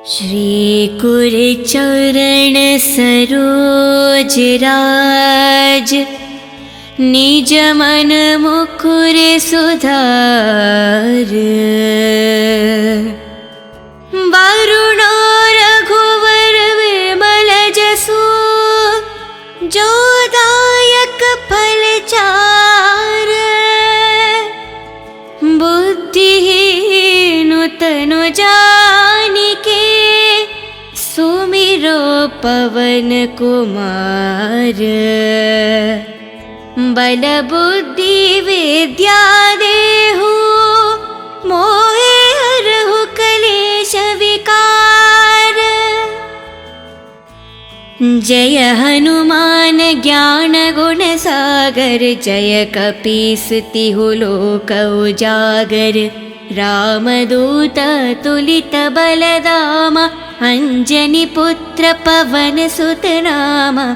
श्री कुरचरण सरोज राज, निज मन मुकुर सुधार। वरुणो रघुवर विमल जसु, जो दायक फल चार। बुद्धिहीन तनु जानिके, सुमिरो पवन कुमार। बल बुद्धि विद्या देहु, मोहे हरहु कलेश विकार। जय हनुमान ज्ञान गुण सागर, जय कपीस तिहु लोक उजागर। रामदूत तुलित बलधामा, अंजनी पुत्र पवन सुत नामा।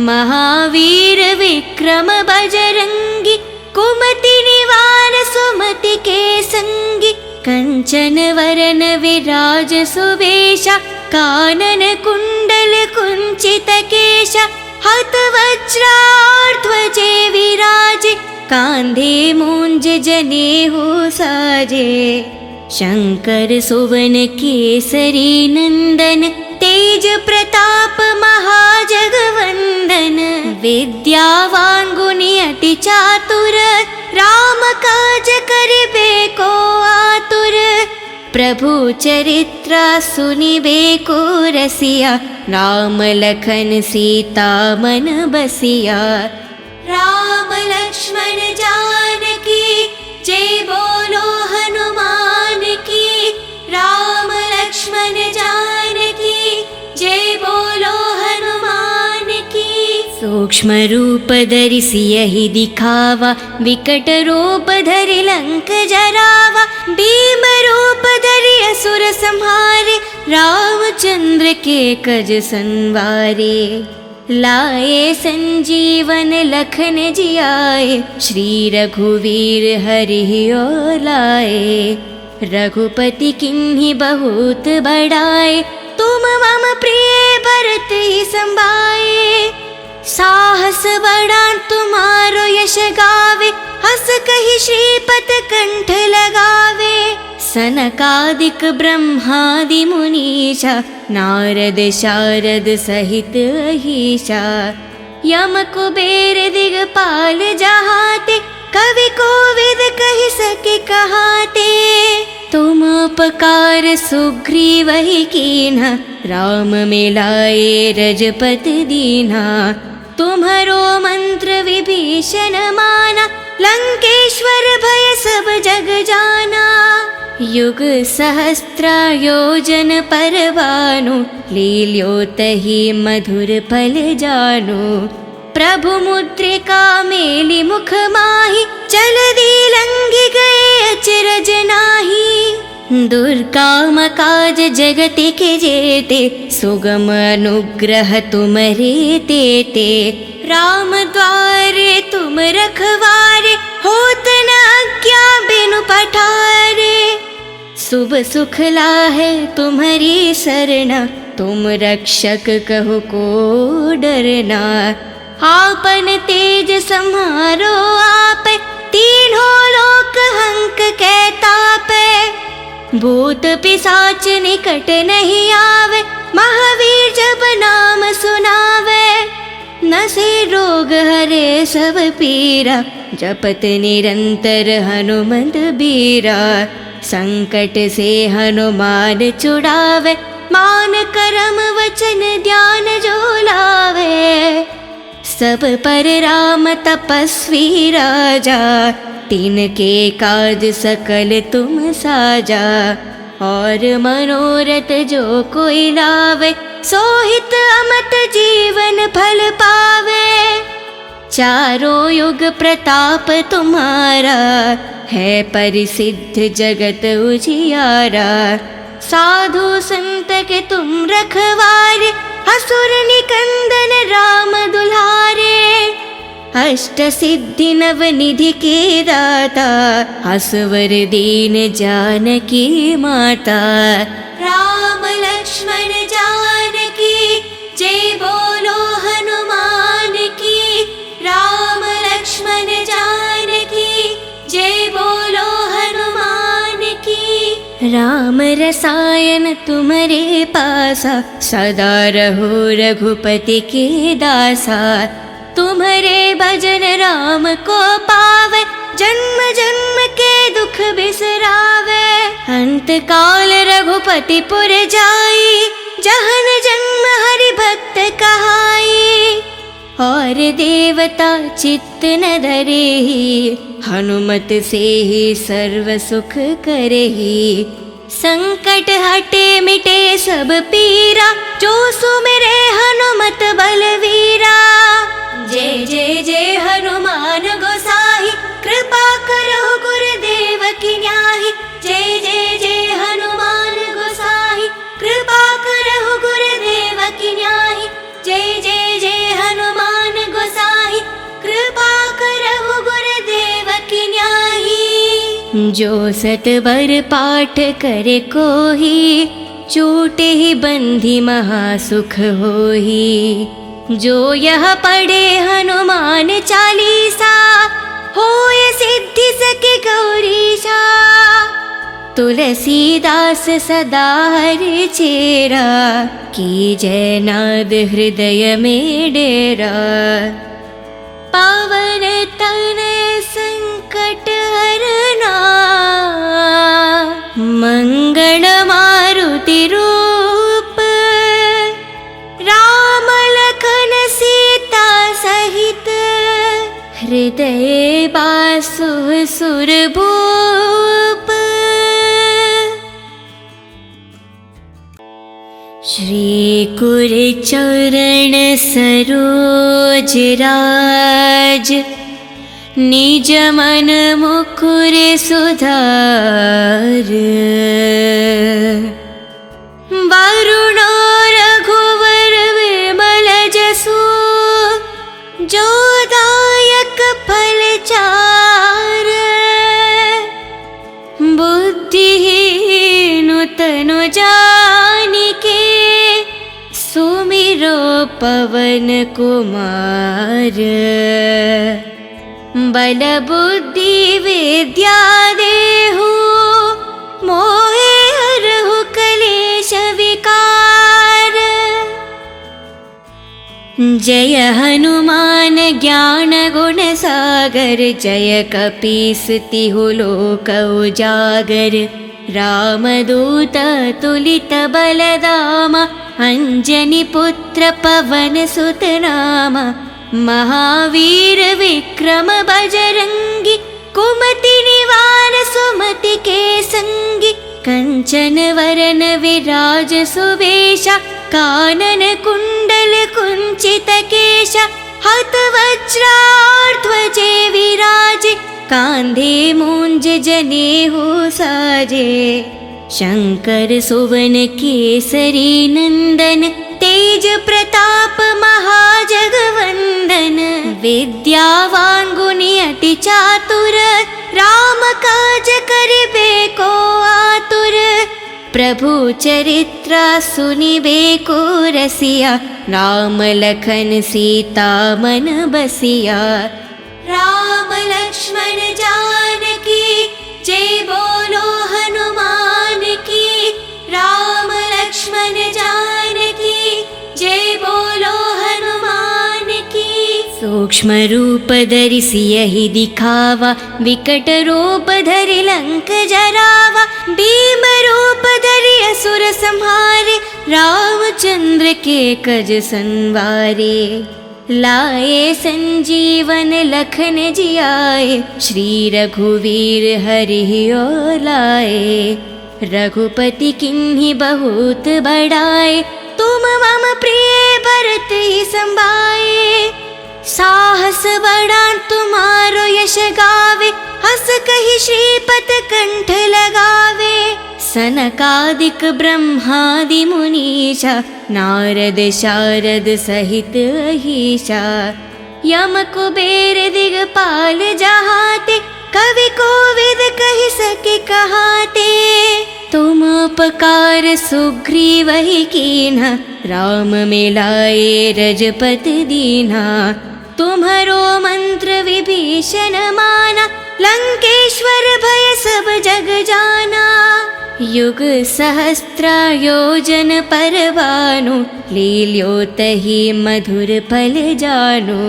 महावीर विक्रम बजरंगी, कुमति निवार सुमति के संगी। कंचन वरन विराज सुवेशा, कानन कुंडल कुंचित केशा। हत वज्राध्वजे विराजे, कांधे मूंज जनेऊ साजे। शंकर सुवन केसरी नंदन, तेज प्रताप महाजगवंदन। विद्यावान गुणी अति चातुर, राम काज करिबे को आतुर। प्रभु चरित्र सुनिबे को रसिया, राम लखन सीता मन बसिया। राम लक्ष्मण जानकी, जय बोलो हनुमान की। राम लक्ष्मण जानकी, जय बोलो हनुमान की। सूक्ष्म रूप धरि सियहि दिखावा, विकट रूप धरि लंक जरावा। भीम रूप धरि असुर संहारे, रामचंद्र के कज संवारे। लाए संजीवन लखन जियाए, श्री रघुवीर हरि ओर लाए। रघुपति किन्हि बहुत बड़ाए, तुम मम प्रिय भरत ही संभाए। साहस बड़ा तुम्हारो यश गावे, हस कहि श्रीपत कंठ लगावे। सनकादिक ब्रह्मादि मुनीषा, नारद शारद सहित अहीशा। यम कुबेर दिगपाल जहाते, कवि कोविद कहि सके कहाते। तुम उपकार सुग्रीवहि कीन्हा, राम मिलाए रजपति दीन्हा। तुम्हरो मंत्र विभीषण माना, लंकेश्वर भय सब जग जाना। युग सहस्त्र योजन पर भानु, लील्योतहि मधुर फल जानु। प्रभु मुद्रिका मेलि मुख माहि, जलधि लंघि गए अचरज नाहि। दुर्गम काज जगत के जेते, सुगम अनुग्रह तुमरे तेते। राम द्वारे तुम रखवारे, होत न आज्ञा बिनु पठारे। शुभ सुख लाहे तुम्हारी सरना, तुम रक्षक कहु को डरना। आपन तेज सम्हारो आपे, तीनों लोक हंक के तापे। भूत पिशाच निकट नहीं आवे, महावीर जब नाम सुनावे। नसे रोग हरे सब पीरा, जपत निरंतर हनुमत बीरा। संकट से हनुमान छुड़ावे, मान करम वचन ध्यान जो लावे। सब पर राम तपस्वी राजा, तिनके काज सकल तुम साजा। और मनोरथ जो कोई लावे, सोहित अमत जीवन फल पावे। चारों युग प्रताप तुम्हारा, है परिसिद्ध जगत उजियारा। साधु संत के तुम रखवारे, असुर निकंदन राम दुलारे। अष्ट सिद्धि नव निधि के दाता, असवर दीन जानकी माता। राम लक्ष्मण लक्ष्मण जानकी जय बोलो हनुमान की। राम लक्ष्मण जानकी जय बोलो हनुमान की। राम रसायन तुम्हारे पासा, सदा रहो रघुपति के दासा। तुम्हारे भजन राम को पावे, जन्म जन्म के दुख बिसरावे। अंत काल रघुपति पुर जाई, जहन जन्म हरि भक्त कहाई। और देवता चित्त न धरेहि, हनुमत से ही सर्व सुख करेहि। संकट हटे मिटे सब पीरा, जो सुमिरे हनुमत बलवीरा। जय जय जय हनुमान गोसाई, कृपा करो गुरुदेव की न्याही। जय जय जय हनुमान गोसाई, कृपा करो गुरुदेव की न्याही। जय जय जय हनुमान गोसाई, कृपा करो गुरुदेव की न्याही। जो सतबर पाठ करे कोही, छूटे ही बंधी महासुख होही। जो यह पढ़े हनुमान चालीसा, होय सिद्धि सके गौरीशा। तुलसीदास सदा हरि चेरा, की जय नाद हृदय में डेरा। पावन तनय संकट हरना, मंगल मारुति रूप। राम लखन सीता सहित, हृदय बासु सुरभूप। श्री कुर चरण सरोज राज, निज मन मुकुर सुधार। वरुणो रघुवर विमल जसु, जो दायक फल चार। बुद्धिहीन तनु जानिके, सुमिरो पवन कुमार। बल बुद्धि विद्या देहु, मोहे हरहु कलेश विकार। जय हनुमान ज्ञान गुण सागर, जय कपीस तिहु लोक उजागर। रामदूत तुलित बलदामा, अंजनी पुत्र पवन सुत नामा। महावीर विक्रम बजरंगी, कुमति निवार सुमति के संगी। कंचन वरन विराज सुवेशा, कानन कुंडल कुंचित केशा। हत वज्राध्वजे विराजे, कांधे मूंज जनेऊ साजे। शंकर सुवन केसरी नंदन, तेज प्रताप महाजगवंदन। विद्यावान गुणी अति चातुर, राम काज करिबे को आतुर। प्रभु चरित्र सुनिबे को रसिया, राम लखन सीता मन बसिया। राम लक्ष्मण जानकी जय बोलो हनुमान की। राम लक्ष्मण जानकी जय बोलो हनुमान की। सूक्ष्म रूप धरि सियहि दिखावा, विकट रूप धरि लंक जरावा। भीम रूप धरि असुर संहारे, रामचंद्र के कज संवारे। लाए संजीवन लखन जियाए, श्री रघुवीर हरि और लाए। रघुपति किन्हीं बहुत बड़ाए, तुम मम प्रिय भरत ही संभाए। साहस बड़ा तुम्हारो यश गावे, हस कहि श्रीपत कंठ लगावे। सनकादिक ब्रह्मादि मुनीषा, नारद शारद सहित अहीशा। यम कुबेर दिगपाल जहाते, कवि कोविद कहि सके कहाते। तुम उपकार सुग्रीव ही कीन्हा, राम मिलाए रजपत दीन्हा। तुम्हारो मंत्र विभीषण माना, लंकेश्वर भय सब जग जाना। युग सहस्त्र योजन पर भानु, लील्यो तहि मधुर फल जानु।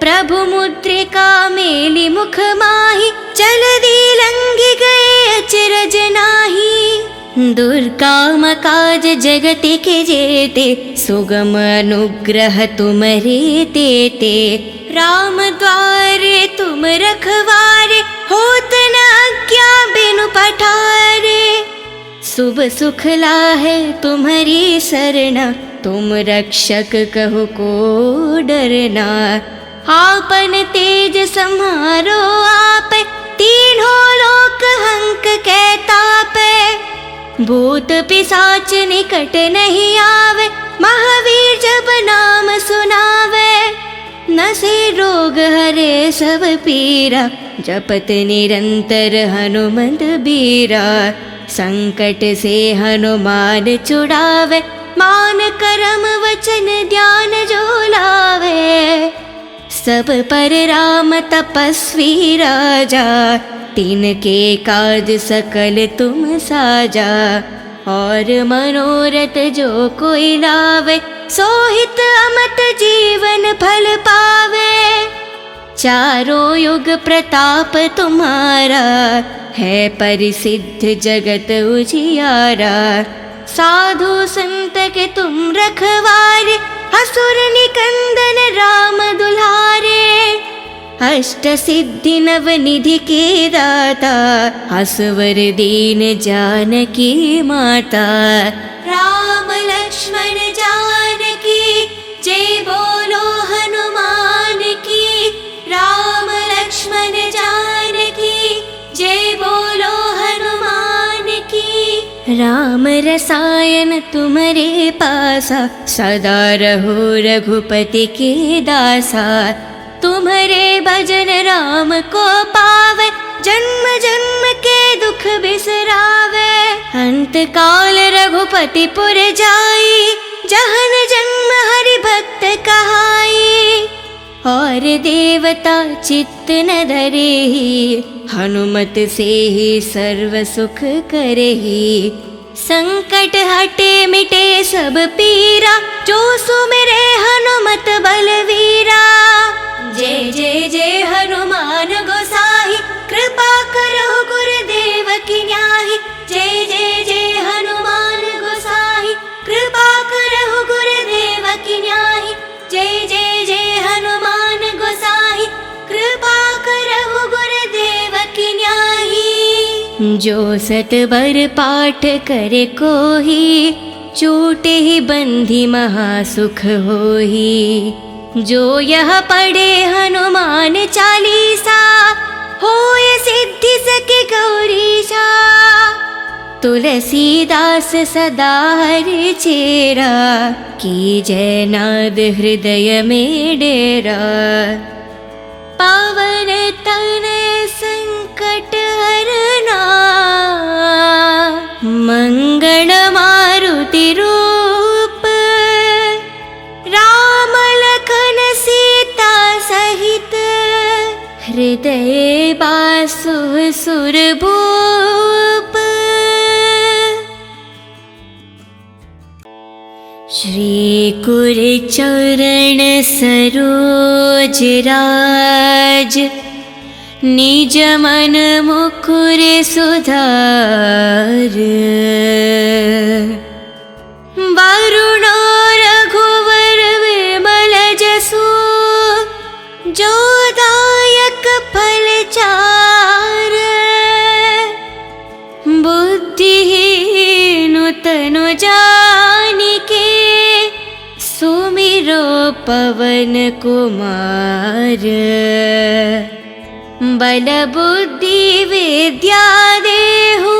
प्रभु मुद्रिका मेलि मुख माहि, जलधि लंघि गए अचरज नाहि। दुर्गम काज जगति के जेते, सुगम अनुग्रह तुमरे तेते। राम द्वारे तुम रखवारे, होत न आज्ञा बिनु पठारे। शुभ सुख लाहे तुम्हारी सरना, तुम रक्षक कहो को डरना। आपन तेज सम्हारो आपे, तीनों लोक हंक कै तापे। भूत पिशाच निकट नहीं आवे, महावीर जब नाम सुनावे। नसे रोग हरे सब पीरा, जपत निरंतर हनुमंत बीरा। संकट से हनुमान छुड़ावे, मान करम वचन ध्यान जो लावे। सब पर राम तपस्वी राजा, तिनके काज सकल तुम साजा। और मनोरथ जो कोई लावे, सोहित अमत जीवन फल पावे। चारों युग प्रताप तुम्हारा, है परिसिद्ध जगत उजियारा। साधु संत के तुम रखवारे, असुर निकंदन राम दुलारे। अष्ट सिद्धि नव निधि के दाता, असवर दीन जानकी माता। राम लक्ष्मण जानकी, जय बोलो हनुमान की। राम लक्ष्मण जानकी, जय बोलो हनुमान की। राम रसायन तुम्हारे पासा, सदा रहो रघुपति के दासा। तुम्हारे भजन राम को पावे, जन्म जन्म के दुख बिसरावे। अंत काल रघुपति पुर जाई, जहन जन्म हरि भक्त कहाई। और देवता चित्त न धरेहि, हनुमत से ही सर्व सुख करेहि। संकट हटे मिटे सब पीरा, जो सुमिरे हनुमत बलवीरा। जय जय जय हनुमान गोसाई, कृपा करो गुरुदेव की न्याही। जय जय जय हनुमान गोसाई, कृपा करो गुरुदेव की न्याही। जय जय जय हनुमान गोसाई, कृपा करो गुरुदेव की न्याही। जो सतबर पाठ करे कोही, छूटे ही बंधी महासुख होही। जो यह पढ़े हनुमान चालीसा, होय सिद्धि सके गौरीशा। तुलसीदास सदा हरि चेरा, की जय नाद हृदय में डेरा। पावन तनय संकट हरना, मंगल मारुति रूप। राम लखन सीता सहित, हृदय बासु सुरभूप। श्री कुर चरण सरोज राज, निज मन मुकुर सुधार। वरुणो रघुवर विमल जसु, जो दायक फल चार। बुद्धिहीन तनु जानिके, सुमिरो पवन कुमार। बल बुद्धि विद्या देहु,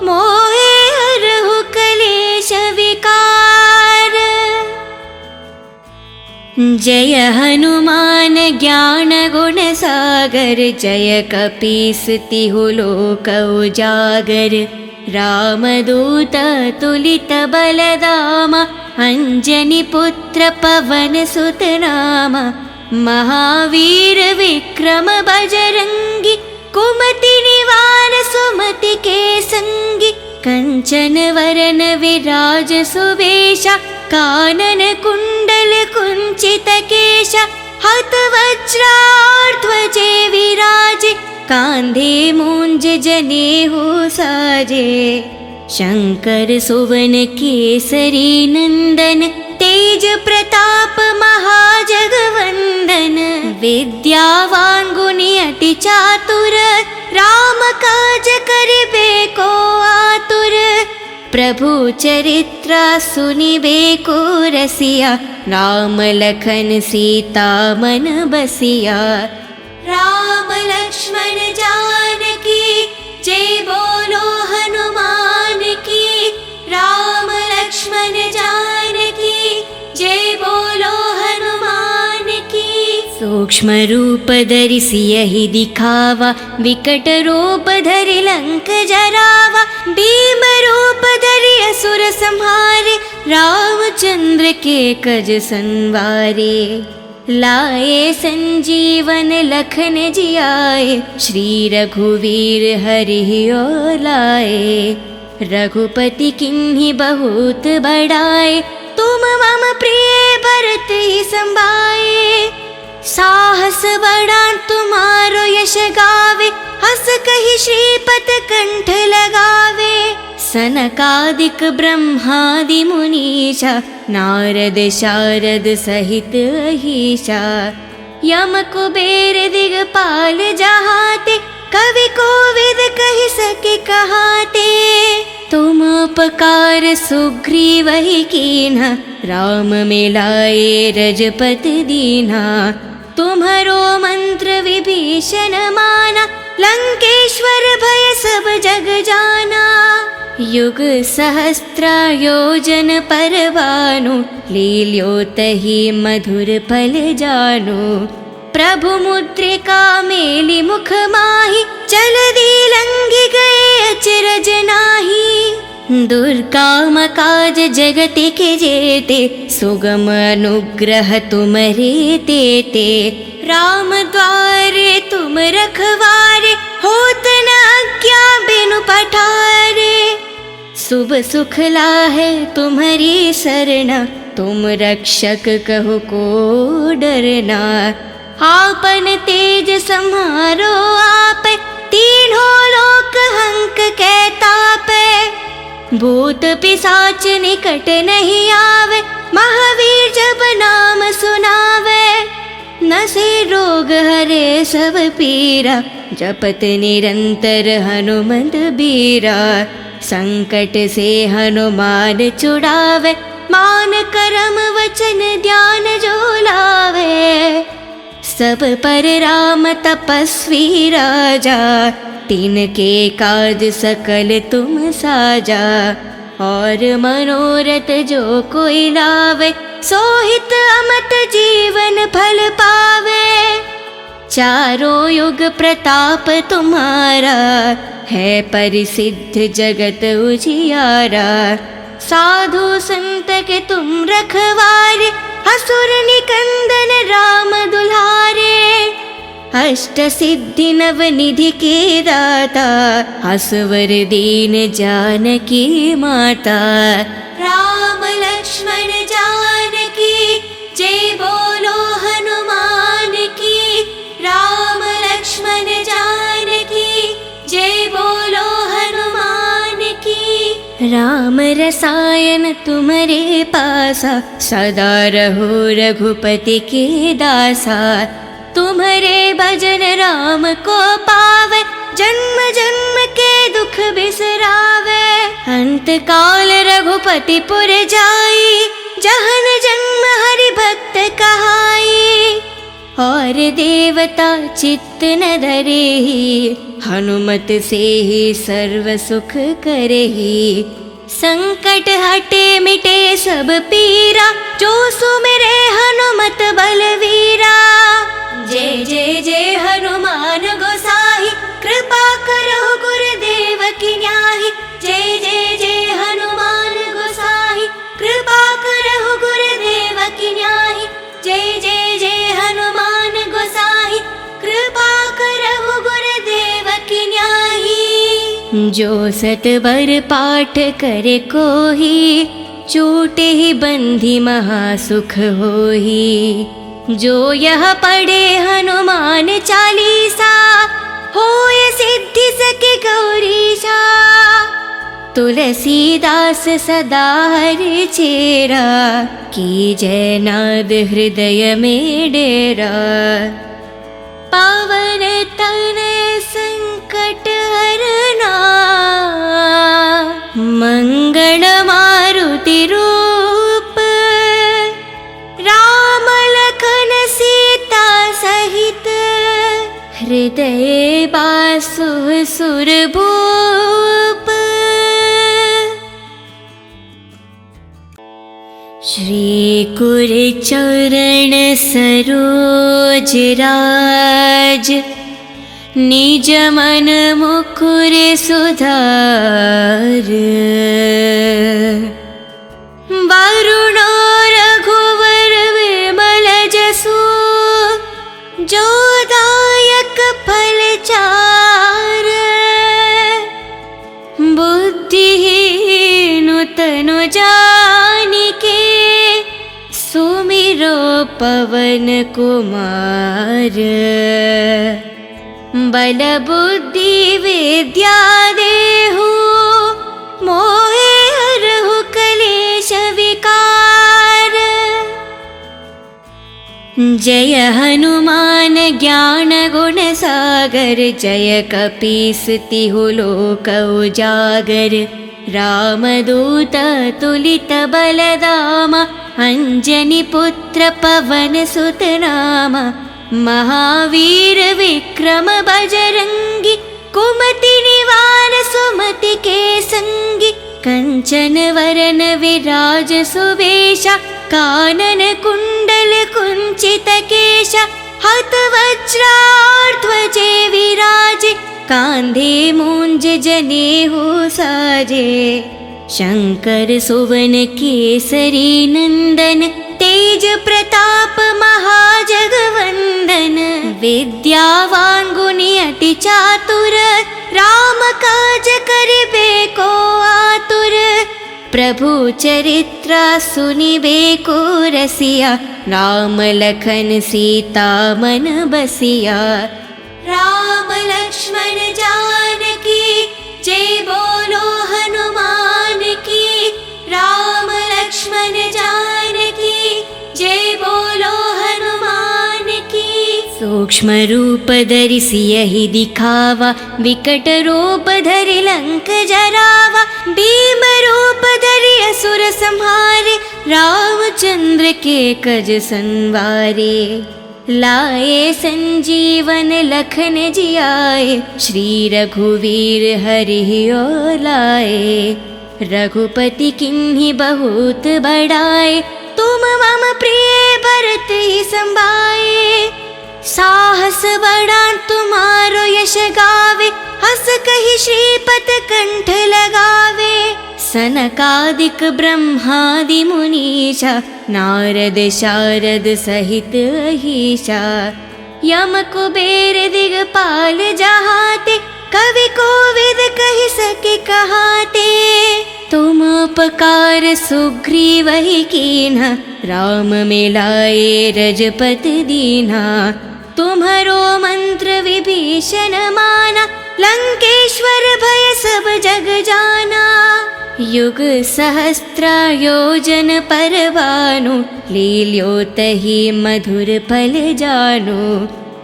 मोहे हरहु कलेश विकार। जय हनुमान ज्ञान गुण सागर, जय कपीस तिहु लोक उजागर। रामदूत तुलित बलदाम अंजनी पुत्र पवन सुत नाम महावीर विक्रम बजरंगी कुमति निवार सुमति के संगी कंचन वरन विराज सुवेशा कानन कुंडल कुंचित केशा हत वज्राध्वजे विराजे कांधे मूंज जनेऊ साजे शंकर सुवन केसरी नंदन तेज प्रताप महाजगवंदन विद्यावान गुणी अति चातुर राम काज करिबे को आतुर प्रभु चरित्र सुनिबे को रसिया राम लखन सीता मन बसिया राम लक्ष्मण जानकी जय बोलो हनुमान की राम लक्ष्मण जानकी जय बोलो हनुमान की सूक्ष्म रूप धरि सियहि दिखावा विकट रूप धरि लंक जरावा भीम रूप धरि असुर संहारे रामचंद्र के कज संवारे लाए संजीवन लखन जियाए श्री रघुवीर हरि और लाए रघुपति किन्हीं बहुत बड़ाए तुम मम प्रिय भरत ही संभाए साहस बड़ा तुम्हारो यश गावे हस कहि श्रीपत कंठ लगावे सनकादिक ब्रह्मादि मुनीषा नारद शारद सहित अहीशा यम कुबेर दिगपाल जहाते कवि कोविद कहि सके कहाते तुम उपकार सुग्रीव ही कीन्हा राम मिलाए रजपति दीन्हा तुम्हारो मंत्र विभीषण माना लंकेश्वर भय सब जग जाना युग सहस्त्र योजन पर भानु लील्योतहि मधुर फल जानु प्रभु मुद्रिका मेलि मुख माहि जलधि लंघि गए अचरज नाही दुर्गम काज जगत के जेते सुगम अनुग्रह तुम्हारे तेते राम द्वारे तुम रखवारे होत न आज्ञा बिनु पठारे शुभ सुख लाहे तुम्हारी सरना तुम रक्षक कहो को डरना आपन तेज सम्हारो आप तीनों लोक हंक के तापे भूत पिशाच निकट नहीं आवे महावीर जब नाम सुनावे नसे रोग हरे सब पीरा जपत निरंतर हनुमंत बीरा संकट से हनुमान छुड़ावे मान करम वचन ध्यान जो लावे सब पर राम तपस्वी राजा तिनके काज सकल तुम साजा और मनोरथ जो कोई लावे सोहित अमत जीवन फल पावे चारों युग प्रताप तुम्हारा है परिसिद्ध जगत उजियारा साधु संत के तुम रखवारे असुर निकंदन राम दुल्हारे अष्ट सिद्धि नव निधि के दाता असवर दीन जानकी माता राम लक्ष्मण जानकी जय बोलो हनुमान की राम लक्ष्मण जानकी जय बोलो हनुमान की राम रसायन तुम्हारे पासा सदा रहो रघुपति के दासा तुम्हारे भजन राम को पावे जन्म जन्म के दुख बिसरावे अंत काल रघुपति पुर जाई जहन जन्म हरि भक्त कहाई और देवता चित्त न धरेहि हनुमत से ही सर्व सुख करेहि संकट हटे मिटे सब पीरा जो सुमिरे हनुमत बलवीरा जय जय जय हनुमान गोसाई कृपा करो गुरुदेव की न्याही जय जो सतवर पाठ करे कोही, छूटे ही बंधी महासुख होही। जो यह पढ़े हनुमान चालीसा, होय सिद्धि सके गौरीशा। तुलसीदास सदा हरि चेरा, कीजय नाद हृदय में डेरा। पावन तनय संकट हरना, मंगल मारुति रूप। राम लखन सीता सहित, हृदय बासु सुरभूप। श्री कुर चरण सरोज राज, निज मन मुकुर सुधार। वरुण रघुवर विमल जसु, जो दायक फल चार। बुद्धिहीन तनु जानिके, सुमिरो पवन कुमार। बल बुद्धि विद्या देहु, मोहे हरहु कलेश विकार। जय हनुमान ज्ञान गुण सागर, जय कपीस तिहु लोक उजागर। रामदूत तुलित बलधामा, अंजनी पुत्र पवन सुत नामा। महावीर विक्रम बजरंगी, कुमति निवार सुमति के संगी। कंचन वरन विराज सुवेशा, कानन कुंडल कुंचित केशा। हत वज्राध्वजे विराजे, कांधे मूंज जनेऊ साजे। शंकर सुवन केसरी नंदन, तेज प्रताप महाजगवंदन। विद्यावान गुणी अति चातुर, राम काज करिबे को आतुर। प्रभु चरित्र सुनिबे को रसिया, राम लखन सीता मन बसिया। राम लक्ष्मण जानकी, जय बोलो हनुमान की। राम लक्ष्मण जानकी, जय बोलो हनुमान की। सूक्ष्म रूप धरि सियहि दिखावा, विकट रूप धरि लंक जरावा। भीम रूप धरि असुर संहारे, रामचंद्र के कज संवारे। लाए संजीवन लखन जियाए, श्री रघुवीर हरि ओर लाए। रघुपति किन्हीं बहुत बड़ाए, तुम मम प्रिय भरत ही संभाए। साहस बड़ा तुम्हारो यश गावे, हस कहि श्रीपत कंठ लगावे। सनकादिक ब्रह्मादि मुनीषा, नारद शारद सहित अहीशा। यम कुबेर दिगपाल जहाते, कवि कोविद कहि सके कहाते। तुम उपकार सुग्रीवहि कीन्हा, राम मिलाए रजपति दीन्हा। तुम्हरो मंत्र विभीषण माना, लंकेश्वर भय सब जग जाना। युग सहस्त्र योजन पर भानु, लील्योतहि मधुर फल जानु।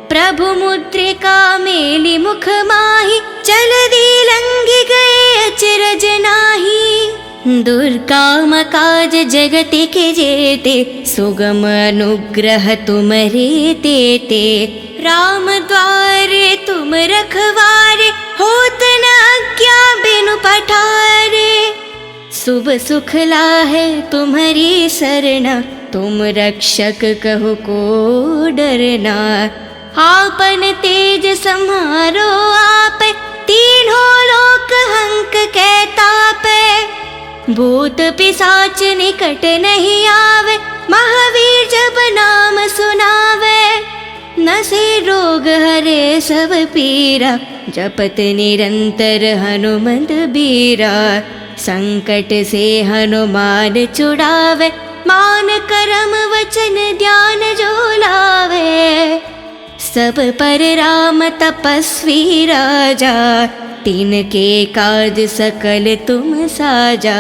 प्रभु मुद्रिका मेलि मुख माहि, जलधि लंघि गए अचरज नाहि। दुर्गम काज जगत के जेते, सुगम अनुग्रह तुमरे तेते। राम द्वारे तुम रखवारे, होत न आज्ञा बिनु पठारे। शुभ सुख लाहे तुम्हारी सरना, तुम रक्षक कहो को डरना। आपन तेज सम्हारो आप, तीनों लोक हंक के तापे। भूत पिशाच निकट नहीं आवे, महावीर जब नाम सुनावे। नसे रोग हरे सब पीरा, जपत निरंतर हनुमंत बीरा। संकट से हनुमान छुड़ावे, मान करम वचन ध्यान जो लावे। सब पर राम तपस्वी राजा, तिनके काज सकल तुम साजा।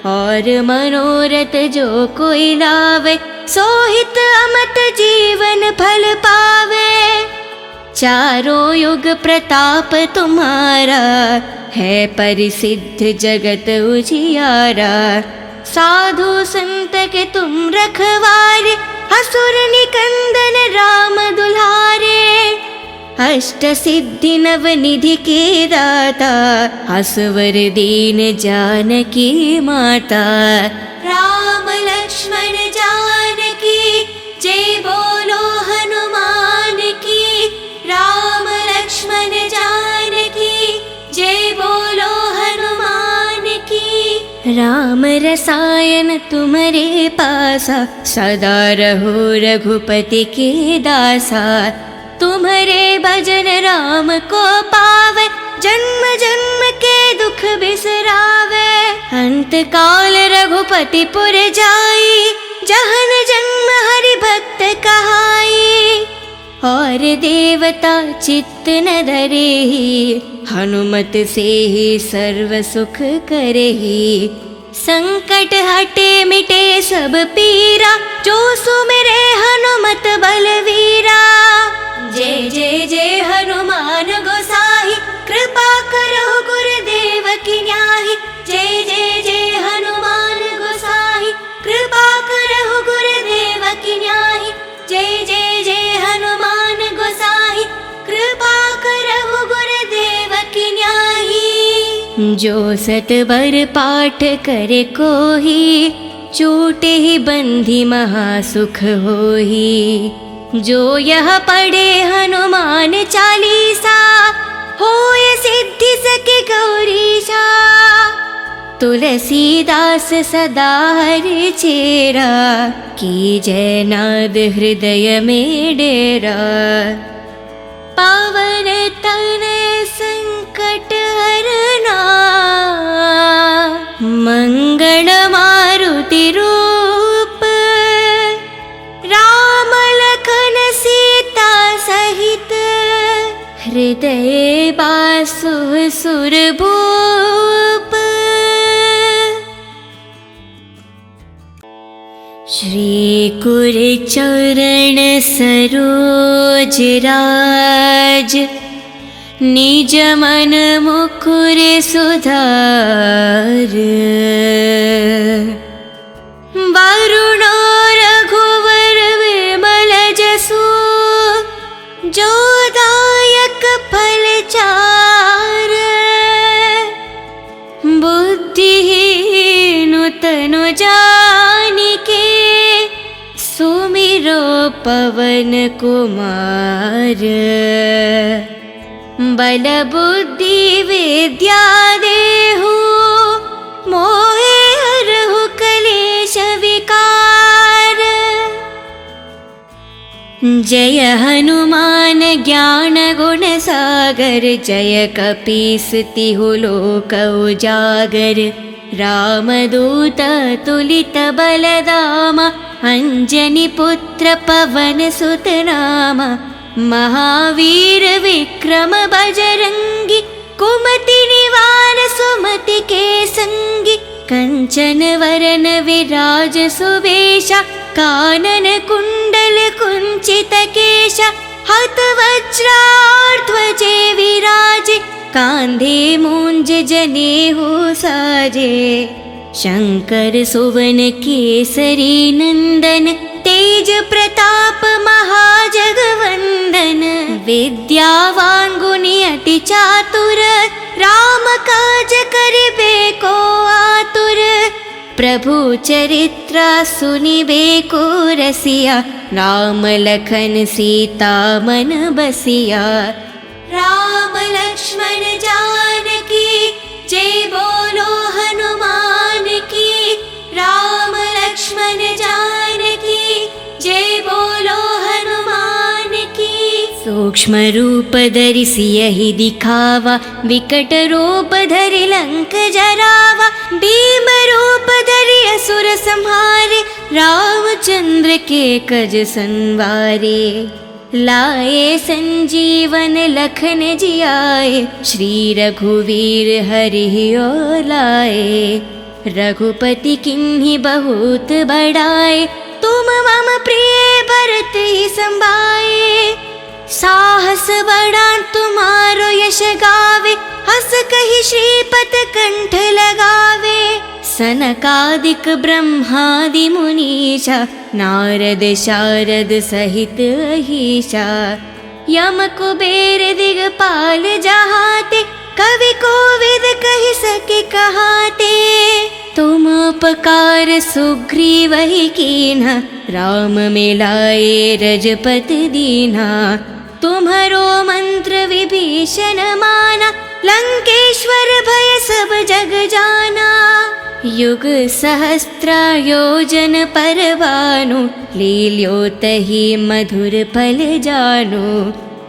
और मनोरथ जो कोई लावे, सोहित अमत जीवन फल पावे। चारों युग प्रताप तुम्हारा, है परिसिद्ध जगत उजियारा। साधु संत के तुम रखवारे, असुर निकंदन राम दुलारे। अष्ट सिद्धि नव निधि के दाता, असवर दीन जानकी माता। राम लक्ष्मण जानकी जय बोलो हनुमान की। राम लक्ष्मण जानकी जय बोलो हनुमान की। राम रसायन तुम्हारे पासा, सदा रहो रघुपति के दासा। तुम्हारे भजन राम को पावे, जन्म जन्म के दुख बिसरावे। अंत काल रघुपति पुर जाई, जहन जन्म हरि भक्त कहाई। और देवता चित्त न धरेहि, हनुमत से ही सर्व सुख करेहि। संकट हटे मिटे सब पीरा, जो सुमिरे हनुमत बलवीरा। जय जय जय हनुमान गोसाई, कृपा करो गुरुदेव की न्याही। जय जय जय हनुमान गोसाई, कृपा करो गुरुदेव की न्याही। जय जय जय हनुमान गोसाई, कृपा करो गुरुदेव की न्याही। जो सतबर पाठ करे कोही, छूटे ही बंधी महासुख होही। जो यह पढ़े हनुमान चालीसा, होय सिद्धि सके गौरीशा। तुलसीदास सदा हरि चेरा, की जय नाद हृदय में डेरा। पावन तनय संकट हरना, मंगल मारुति रूप। राम लखन सीता सहित, हृदय बासु सुरभूप। श्री कुर चरण सरोज राज, निज मन मुकुर सुधार। वरुणो रघुवर विमल जसु, जो दायक फल चार। बुद्धिहीन तनु जानिके, सुमिरो पवन कुमार। बल बुद्धि विद्या देहु, मोहे हरहु कलेश विकार। जय हनुमान ज्ञान गुण सागर, जय कपीस तिहु लोक उजागर। रामदूत तुलित बलदामा, अंजनी पुत्र पवन सुत नामा। महावीर विक्रम बजरंगी, कुमति निवार सुमति के संगी। कंचन वरन विराज सुवेशा, कानन कुंडल कुंचित केशा। हत वज्राध्वजे विराजे, कांधे मूंज जनेऊ साजे। शंकर सुवन केसरी नंदन, तेज प्रताप महाजगवंदन। विद्यावान गुणी अति चातुर, राम काज करिबे को आतुर। प्रभु चरित्र सुनिबे को रसिया, राम लखन सीता मन बसिया। राम लक्ष्मण जानकी जय बोलो हनुमान की। राम लक्ष्मण जानकी जय बोलो हनुमान की। सूक्ष्म रूप धरि सियहि दिखावा, विकट रूप धरि लंक जरावा। भीम रूप धरि असुर संहारे, रामचंद्र के कज संवारे। लाए संजीवन लखन जियाए, श्री रघुवीर हरि और लाए। रघुपति किन्हीं बहुत बड़ाए, तुम मम प्रिय भरत ही संभाए। साहस बड़ा तुम्हारो यश गावे, हस कहि श्रीपत कंठ लगावे। सनकादिक ब्रह्मादि मुनीसा, नारद शारद सहित अहीसा। यम कुबेर दिगपाल जहाते, कवि कोविद कहि सके कहाते। तुम उपकार सुग्रीव ही कीन्हा, राम मिलाए रजपति दीन्हा। तुम्हरो मंत्र विभीषण माना, लंकेश्वर भय सब जग जाना। युग सहस्त्र योजन पर भानु, लील्यो तहि मधुर फल जानु।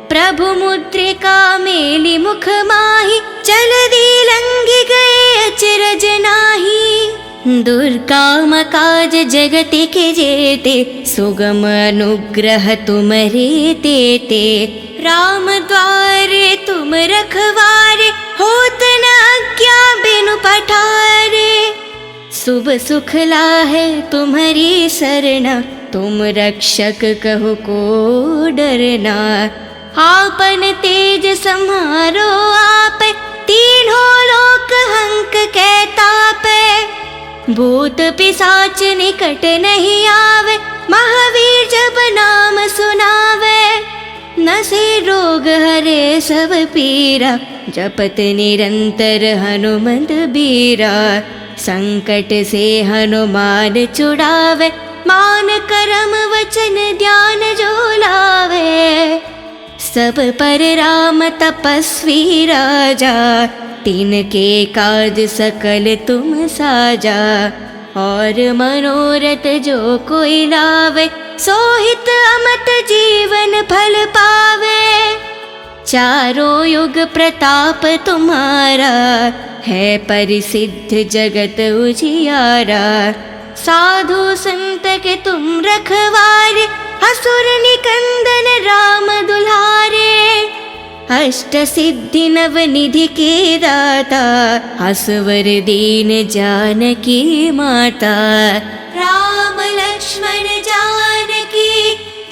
प्रभु मुद्रिका मेलि मुख माहि, जलधि लंघि गए अचरज नाहि। दुर्गम काज जगत के जेते, सुगम अनुग्रह तुमरे तेते। राम द्वारे तुम रखवारे, होत न आज्ञा बिनु पठारे। शुभ सुख लाहे तुम्हारी सरना, तुम रक्षक कहो को डरना। आपन तेज सम्हारो आप, तीनों लोक हंक कै तापै। भूत पिशाच निकट नहीं आवे, महावीर जब नाम सुनावे। नसे रोग हरे सब पीरा, जपत निरंतर हनुमंत बीरा। संकट से हनुमान छुड़ावे, मान करम वचन ध्यान जो लावे। सब पर राम तपस्वी राजा, तिनके काज सकल तुम साजा। और मनोरथ जो कोई लावे, सोहित अमत जीवन फल पावे। चारों युग प्रताप तुम्हारा, है परिसिद्ध जगत उजियारा। साधु संत के तुम रखवारे, असुर निकंदन राम दुलारे। अष्ट सिद्धि नव निधि के दाता, असवर दीन जानकी माता। राम लक्ष्मण जानकी,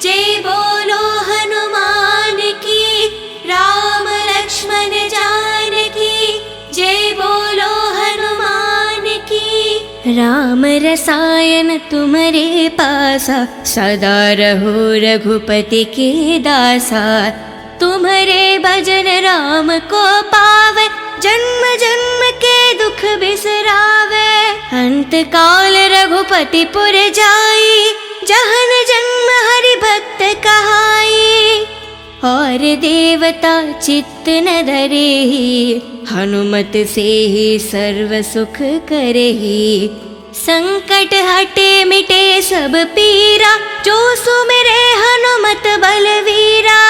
जय बोलो हनुमान की। राम लक्ष्मण जानकी, जय बोलो हनुमान की। राम रसायन तुम्हारे पासा, सदा रहो रघुपति के दासा। तुम्हारे भजन राम को पावे, जन्म जन्म के दुख बिसरावे। अंत काल रघुपति पुर जाई, जहन जन्म हरि भक्त कहाई। और देवता चित्त न धरेहि, हनुमत से ही सर्व सुख करेहि। संकट हटे मिटे सब पीरा, जो सुमिरे हनुमत बलवीरा।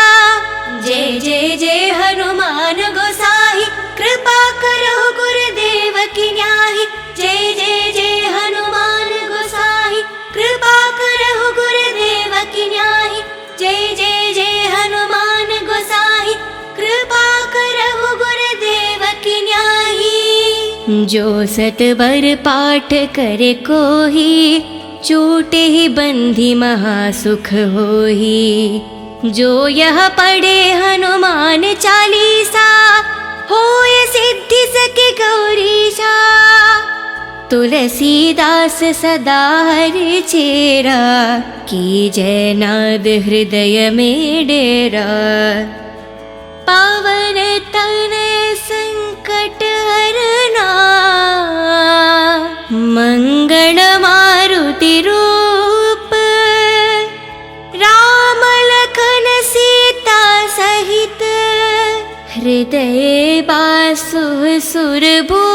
जय जय जय हनुमान गोसाई, कृपा करो गुरुदेव की न्याही। जय जय जय हनुमान गोसाई, कृपा करो गुरुदेव की न्याही। जय जय जय हनुमान गोसाई, कृपा करो गुरुदेव की न्याही। जो सतबर पाठ करे कोही, छूटे ही बंधी महासुख होही। जो यह पढ़े हनुमान चालीसा, होय सिद्धि सके गौरीशा। तुलसीदास सदा हरि चेरा, की जय नाद हृदय में डेरा। पावन तनय संकट हरना, मंगल मारुति रूप। राम लखन सीता सहित, हृदय बासु सुरभूप।